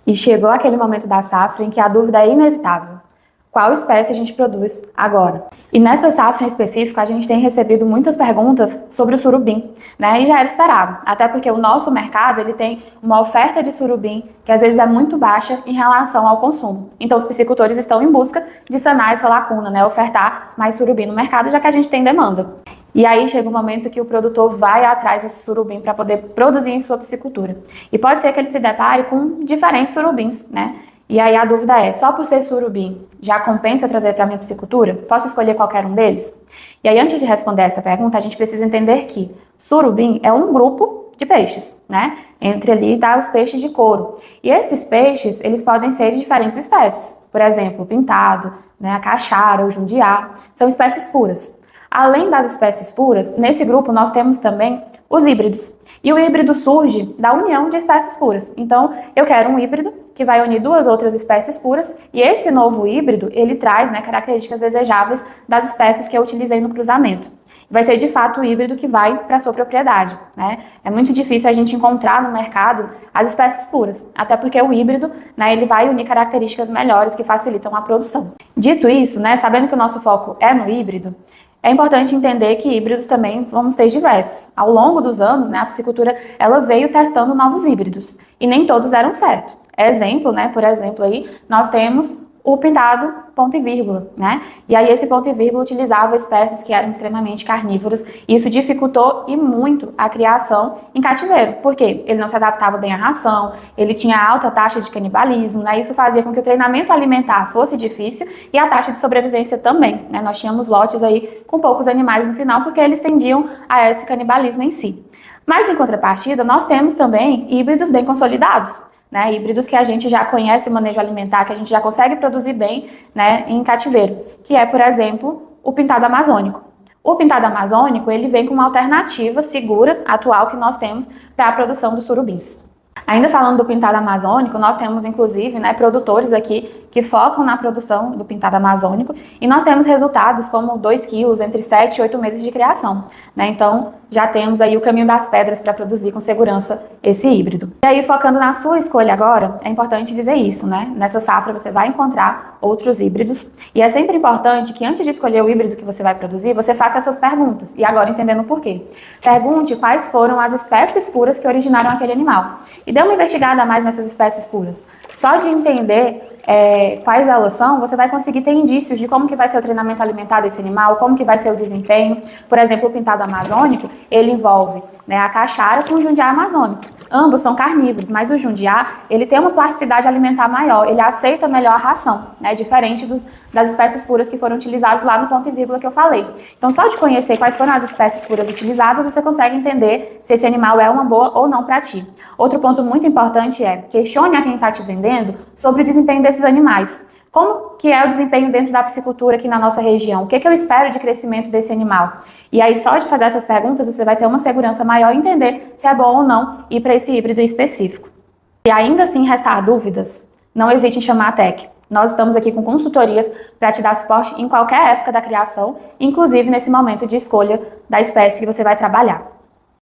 E chegou aquele momento da safra em que a dúvida é inevitável. Qual espécie a gente produz agora? E nessa safra em específico, a gente tem recebido muitas perguntas sobre o surubim, né? E já era esperado, até porque o nosso mercado ele tem uma oferta de surubim que às vezes é muito baixa em relação ao consumo. Então os piscicultores estão em busca de sanar essa lacuna, né? Ofertar mais surubim no mercado, já que a gente tem demanda. E aí chega o momento que o produtor vai atrás desse surubim para poder produzir em sua piscicultura. E pode ser que ele se depare com diferentes surubins, né? E aí a dúvida é, só por ser surubim, já compensa trazer para a minha piscicultura? Posso escolher qualquer um deles? E aí antes de responder essa pergunta, a gente precisa entender que surubim é um grupo de peixes, né? Entre ali tá os peixes de couro. E esses peixes, eles podem ser de diferentes espécies. Por exemplo, o pintado, né, a caixara, o jundiá, são espécies puras. Além das espécies puras, nesse grupo nós temos também os híbridos. E o híbrido surge da união de espécies puras. Então, eu quero um híbrido que vai unir duas outras espécies puras e esse novo híbrido, ele traz, né, características desejáveis das espécies que eu utilizei no cruzamento. Vai ser de fato o híbrido que vai para a sua propriedade, né? É muito difícil a gente encontrar no mercado as espécies puras, até porque o híbrido, né, ele vai unir características melhores que facilitam a produção. Dito isso, né, sabendo que o nosso foco é no híbrido, é importante entender que híbridos também vamos ter diversos. Ao longo dos anos, né, a piscicultura ela veio testando novos híbridos e nem todos deram certo. Exemplo, né, por exemplo, aí nós temos o pintado ponto e vírgula, né? E aí esse ponto e vírgula utilizava espécies que eram extremamente carnívoras e isso dificultou e muito a criação em cativeiro. Por quê? Ele não se adaptava bem à ração, ele tinha alta taxa de canibalismo, né? Isso fazia com que o treinamento alimentar fosse difícil e a taxa de sobrevivência também, né? Nós tínhamos lotes aí com poucos animais no final porque eles tendiam a esse canibalismo em si. Mas em contrapartida, nós temos também híbridos bem consolidados, né, híbridos que a gente já conhece o manejo alimentar, que a gente já consegue produzir bem, né, em cativeiro, que é, por exemplo, o pintado amazônico. O pintado amazônico, ele vem com uma alternativa segura, atual, que nós temos para a produção dos surubins. Ainda falando do pintado amazônico, nós temos inclusive, né, produtores aqui que focam na produção do pintado amazônico e nós temos resultados como 2 quilos entre 7 e 8 meses de criação, né? Então já temos aí o caminho das pedras para produzir com segurança esse híbrido. E aí focando na sua escolha agora, é importante dizer isso, né? Nessa safra você vai encontrar outros híbridos e é sempre importante que antes de escolher o híbrido que você vai produzir, você faça essas perguntas e agora entendendo o porquê. Pergunte quais foram as espécies puras que originaram aquele animal e dê uma investigada a mais nessas espécies puras. Só de entender quais elas são, você vai conseguir ter indícios de como que vai ser o treinamento alimentar desse animal, como que vai ser o desempenho. Por exemplo, o pintado amazônico, ele envolve, né, a caixara com o jundiá amazônico. Ambos são carnívoros, mas o jundiá, ele tem uma plasticidade alimentar maior, ele aceita melhor a ração, né, diferente das espécies puras que foram utilizadas lá no ponto e vírgula que eu falei. Então, só de conhecer quais foram as espécies puras utilizadas, você consegue entender se esse animal é uma boa ou não para ti. Outro ponto muito importante é, questione a quem está te vendendo sobre o desempenho desses animais. Como que é o desempenho dentro da piscicultura aqui na nossa região? O que eu espero de crescimento desse animal? E aí, só de fazer essas perguntas, você vai ter uma segurança maior em entender se é bom ou não ir para esse híbrido em específico. E ainda assim restar dúvidas, não hesite em chamar a TEC. Nós estamos aqui com consultorias para te dar suporte em qualquer época da criação, inclusive nesse momento de escolha da espécie que você vai trabalhar.